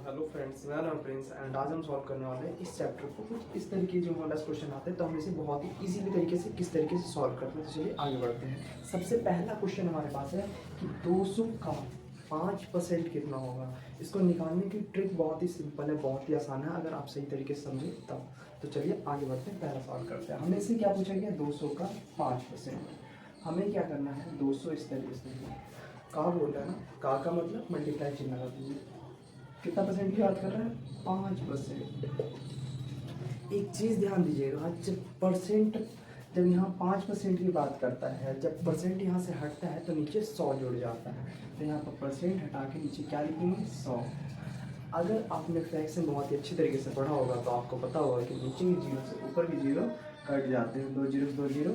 Hello friends, मेरा नाम Prince and आज हम सॉल्व करने वाले हैं इस चैप्टर को। कुछ इस तरीके जो हमारे पास क्वेश्चन आते हैं तो हम इसे बहुत ही इजीली तरीके से किस तरीके से सॉल्व करते हैं। तो चलिए आगे बढ़ते हैं। सबसे पहला क्वेश्चन हमारे पास है कि 200 का 5% कितना होगा। इसको निकालने की ट्रिक बहुत ही सिंपल है, बहुत ही आसान है अगर आप सही तरीके से समझें तब। तो चलिए आगे बढ़ते हैं, पहला सॉल्व करते हैं। हमें इसे क्या पूछा गया, 200 का 5%। हमें क्या करना है, 200 इस तरीके से का बोल रहा है ना, का मतलब मल्टीप्लाई चिन्ह लगा दीजिए। कितना परसेंट की बात कर रहे हैं, 5%। एक चीज़ ध्यान दीजिएगा, जब यहाँ 5% की बात करता है, जब परसेंट यहाँ से हटता है तो नीचे 100 जुड़ जाता है। तो यहाँ पर परसेंट हटा के नीचे क्या लिखेंगे, 100। अगर आपने फ्रैक्शन बहुत ही अच्छी तरीके से पढ़ा होगा तो आपको पता होगा कि नीचे की जीरो से ऊपर की जीरो कट जाते हैं। 2 जीरो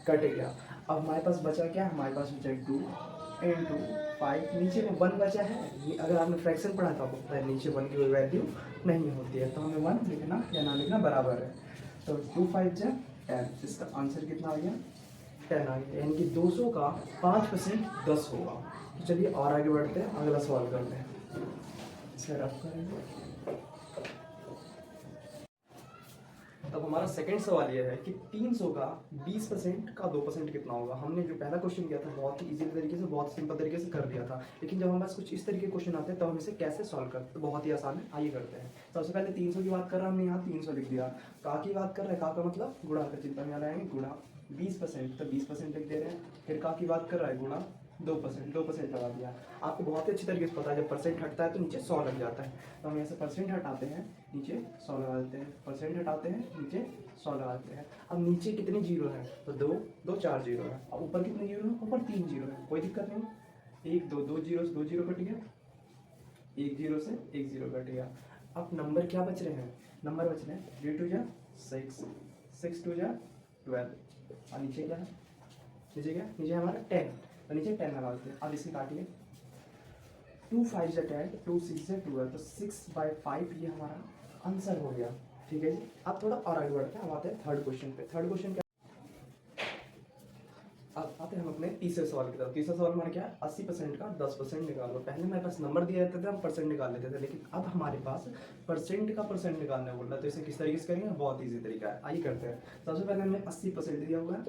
कट गया। अब हमारे पास बचा क्या, हमारे पास बचा 2 इंटू 5, नीचे में 1 बचा है। ये अगर आपने फ्रैक्शन पढ़ा तो आपको पता है नीचे 1 की कोई वैल्यू नहीं होती है, तो हमें 1 लिखना या ना लिखना बराबर है। तो 2 5 जा 10, इसका आंसर कितना आ गया, 10 आ गया। यानी कि 200 का 5% 10 होगा। तो चलिए और आगे बढ़ते हैं, अगला सवाल करते हैं। इसे रफ करेंगे। तब हमारा सेकंड सवाल यह है कि 300 का 20% का 2% कितना होगा। हमने जो पहला क्वेश्चन किया था बहुत ही इजी तरीके से, बहुत सिंपल तरीके से कर दिया था, लेकिन जब हमारे पास कुछ इस तरीके के क्वेश्चन आते हैं तो हम इसे कैसे सॉल्व करते हैं, तो बहुत ही आसान है, आइए करते हैं। सबसे पहले 300 की बात कर रहा है, हमने यहाँ 300 लिख दिया। का की बात कर रहे हैं, का मतलब गुणा का चिंता में लाएंगे, गुणा 20%, तो 20% लिख दे रहे हैं। फिर का की बात कर रहा है, गुणा 2% लगा दिया। आपको बहुत ही अच्छी तरीके से पता है जब परसेंट हटता है तो नीचे 100 लग जाता है। तो हम यहाँ से परसेंट हटाते हैं, नीचे 100 लगा देते हैं, परसेंट हटाते हैं, नीचे 100 लगा देते हैं। अब नीचे कितने जीरो है, तो 2 4 जीरो है। अब ऊपर कितने जीरो है, ऊपर 3 जीरो है, कोई दिक्कत नहीं। 1 2 2 जीरो से 2 जीरो कट गया, 1 जीरो से 1 जीरो कट गया। अब नंबर क्या बच रहे हैं, नंबर बच रहे हैं 3 2 जा 6, 6 2 जा 12, और नीचे क्या है, नीचे हमारा 10, तो नीचे 10 लगा देते हैं। अब इसे काटिए, 2 5 जा 10, 2 6 जा 12, तो 6/5 ये हमारा आंसर हो गया। ठीक है जी। अब थोड़ा और आगे बढ़ते हैं, हम आते हैं थर्ड क्वेश्चन पे। थर्ड क्वेश्चन क्या, अब आते हैं हम अपने तीसरे सवाल की तरफ। तीसरा सवाल हमारा क्या है, 80% का 10% निकालो। पहले हमारे पास नंबर दिए रहते थे, हम परसेंट निकाल लेते थे, लेकिन अब हमारे पास परसेंट का परसेंट निकालना बोल रहा है। तो इसे किस तरीके से करेंगे, बहुत ईजी तरीका है, आइए करते हैं। सबसे पहले हमने 80% दिया हुआ है,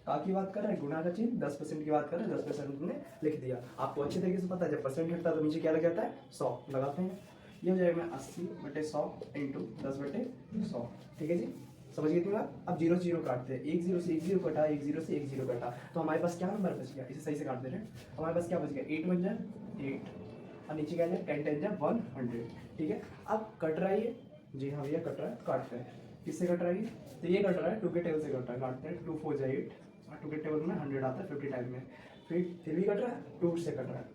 का की बात कर रहे हैं, गुणा का चिन्ह, 10% की बात कर रहे हैं, 10% ने लिख दिया। आपको अच्छे तरीके से पता है जब परसेंट हटता है तो नीचे क्या लग जाता है, 100 लगाते हैं। ये हो जाएगा 80/100 इंटू 10/100। ठीक है जी, समझ गए इतनी बात। अब जीरो से जीरो काटते हैं, 1 जीरो से 1 जीरो कटा, 1 जीरो से 1 जीरो कटा, तो हमारे पास क्या नंबर बच गया, इसे सही से काट दे रहे हैं। हमारे पास क्या बच गया, 8 बच जाए 8, और नीचे क्या जाए 10 10 जाए 100। ठीक है, अब कट रहा है ये, जी हाँ भैया कट रहा है, काटते हैं। किससे कट रहा है ये, तो ये कट रहा है 2 के टेबल से कट रहा है, काटते हैं। 2 4 जाए 8, और 2 के टेबल में 100 आता है 50 टाइम में। फिर भी कट रहा है, 2 से कट रहा है,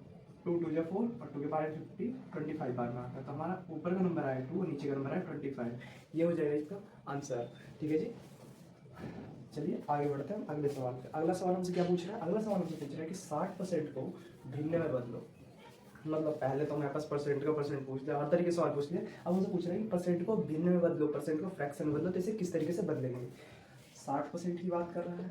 2 2 जा 4, और 2 के बार 50, 25 बार में आता है। तो हमारा ऊपर का नंबर आया 2 और नीचे का नंबर आया 25, ये हो जाएगा इसका आंसर। ठीक है जी, चलिए आगे बढ़ते हैं अगले सवाल पे। अगला सवाल हमसे क्या पूछ रहा है, अगला सवाल हमसे पूछ रहा है कि 60% को भिन्न में बदलो। मतलब पहले तो हमारे पास परसेंट का परसेंट पूछ लिया, हर तरीके से सवाल पूछ लिया। अब हमसे पूछ रहा है कि परसेंट को भिन्न में बदलो, परसेंट को फ्रैक्शन में बदलो, तो इसे किस तरीके से बदलेंगे। 60% की बात कर रहा है,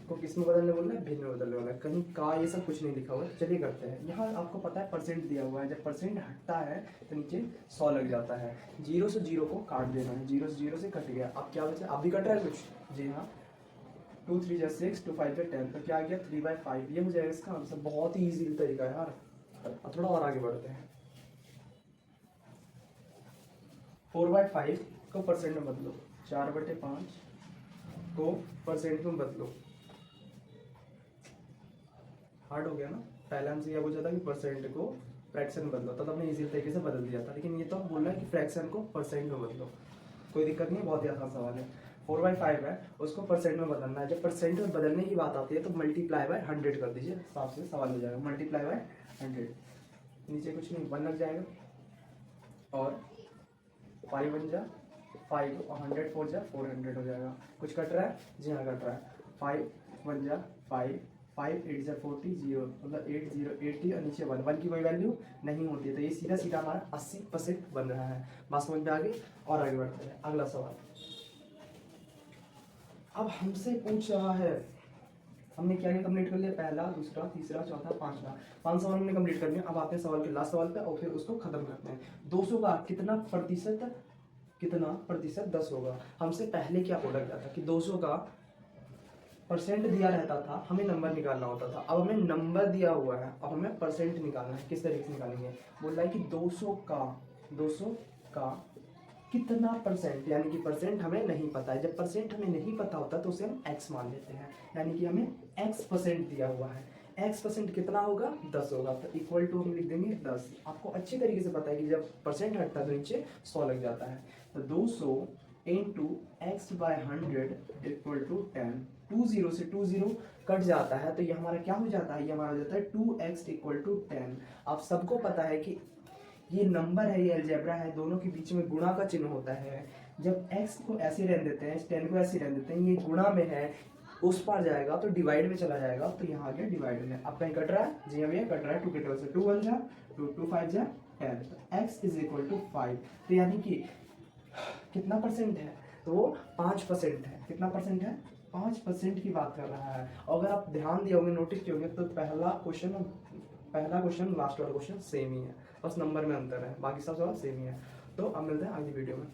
को किस में बदलने बोल रहा है, भिन्न में बदलने वाला है। कहीं का ये सब कुछ नहीं लिखा हुआ है। चलिए करते हैं। यहाँ आपको पता है परसेंट दिया हुआ है, जब परसेंट हटता है तो नीचे 100 लग जाता है। जीरो से जीरो को काट देना है, जीरो से जीरो से कट गया। अब क्या बचा, अब भी कट रहा है कुछ, जी हाँ। 2 3 जा 6, 2 5 जा 10, तो क्या आ गया 3/5, ये हो जाएगा इसका आंसर। बहुत ही ईजी तरीका है यार। अब थोड़ा और आगे बढ़ते हैं। 4/5 को परसेंट में बदलो, 4/5 को परसेंट में बदलो। हार्ड हो गया ना। पहले हमसे यह पूछा था कि परसेंट को फ्रैक्शन में बदलो, तब हमने इजी तरीके से बदल दिया था, लेकिन ये तो बोल रहा है कि फ्रैक्शन को परसेंट में बदलो। कोई दिक्कत नहीं, बहुत ही आसान सवाल है। 4/5 है, उसको परसेंट में बदलना है। जब परसेंट में बदलने की बात आती है तो मल्टीप्लाई बाय 100 कर दीजिए, हिसाब से सवाल हो जाएगा। मल्टीप्लाई बाय 100, नीचे कुछ नहीं 1 लग जाएगा, और 5 1 जा 5, और 100 4 जा 400 हो जाएगा। कुछ कट रहा है, जी हाँ कट रहा है। 5 1 जा 5, 5 8 जा 40, 0 मतलब 8 0 80, और नीचे 1 1 की कोई वैल्यू नहीं होती है, तो ये सीधा सीधा हमारा 80% बन रहा है। बात समझ में आ गई। और आगे बढ़ते हैं, अगला सवाल। अब हमसे पूछ रहा है, हमने क्या क्या कंप्लीट कर लिया, पहला, दूसरा, तीसरा, चौथा, पांचवा, 5 सवाल हमने कंप्लीट कर लिया। अब आते हैं सवाल के लास्ट सवाल पे और फिर उसको खत्म करते हैं। 200 का कितना प्रतिशत 10 होगा। हमसे पहले क्या बोला गया था कि 200 का परसेंट दिया रहता था, हमें नंबर निकालना होता था। अब हमें नंबर दिया हुआ है, अब हमें परसेंट निकालना है। किस तरीके से निकालेंगे, बोल रहा है कि 200 का कितना परसेंट, यानी कि परसेंट हमें नहीं पता है। जब परसेंट हमें नहीं पता होता तो उसे हम x मान लेते हैं, यानी कि हमें x परसेंट दिया हुआ है। x परसेंट कितना होगा, 10 होगा, तो इक्वल टू हम लिख देंगे 10। आपको अच्छी तरीके से पता है कि जब परसेंट हटता है तो नीचे 100 लग जाता है। तो 200 इंटू x/100 इक्वल टू 10। 20 से 20 कट जाता है तो ये हमारा क्या हो जाता है, ये हमारा हो जाता है 2x इक्वल टू 10। आप सबको पता है कि ये नंबर है, ये अलजेब्रा है, दोनों के बीच में गुणा का चिन्ह होता है। जब x को ऐसे रहने देते हैं, 10 को ऐसे रहने देते हैं, ये गुणा में है, उस पार जाएगा तो डिवाइड में चला जाएगा, तो यहाँ आ गया डिवाइड में। अब कहीं कट रहा है, जी हाँ भैया कट रहा है, 2 के टेबल से 2 1 जा 2 2 5 जा 10, तो x इज इक्वल टू 5। तो यानी कि कितना परसेंट है, तो वो 5% है। कितना परसेंट है, 5% की बात कर रहा है। और अगर आप ध्यान दिए होंगे, नोटिस किए होंगे, तो पहला क्वेश्चन लास्ट वाला क्वेश्चन सेम ही है, बस नंबर में अंतर है, बाकी सब सवाल सेम ही है। तो अब मिलते हैं अगली वीडियो में।